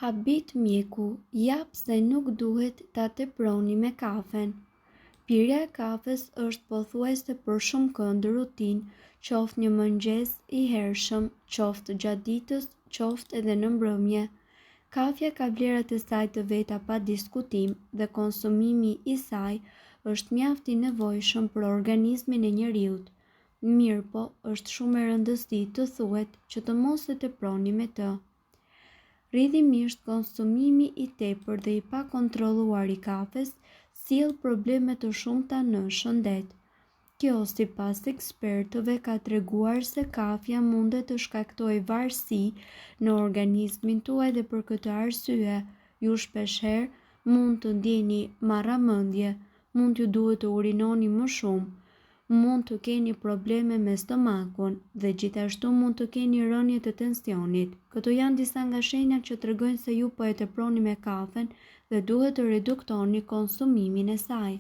Habit mjeku, jap se nuk duhet ta teproni me kafen. Pirja e kafes është pothuajse për shumë këndë rutinë, qoftë një mëngjes i hershëm, qoftë gjatë ditës, qoftë edhe në mbrëmje. Kafja ka vlerat e saj të veta pa diskutim dhe konsumimi i saj është mjaft i nevojshëm për organizmin e njeriut. Mirë po, është shumë e rëndësishme të thuhet që të mos e teproni me të. Rrjedhimisht konsumimi i tepër dhe i pakontrolluar i kafes sjell probleme të shumta në shëndet. Kjo, sipas ekspertëve, ka treguar se kafja mundet të shkaktojë varësi në organizmin tuaj dhe për këtë arsye, ju shpeshherë mund të ndjeni marramendje, mund t'ju duhet të urinoni më shumë, mund të keni probleme me stomakun dhe gjithashtu mund të keni rënje të tensionit. Këto janë disa nga shenjat që tregojnë se ju po e teproni me kafen dhe duhet të reduktoni konsumimin e saj.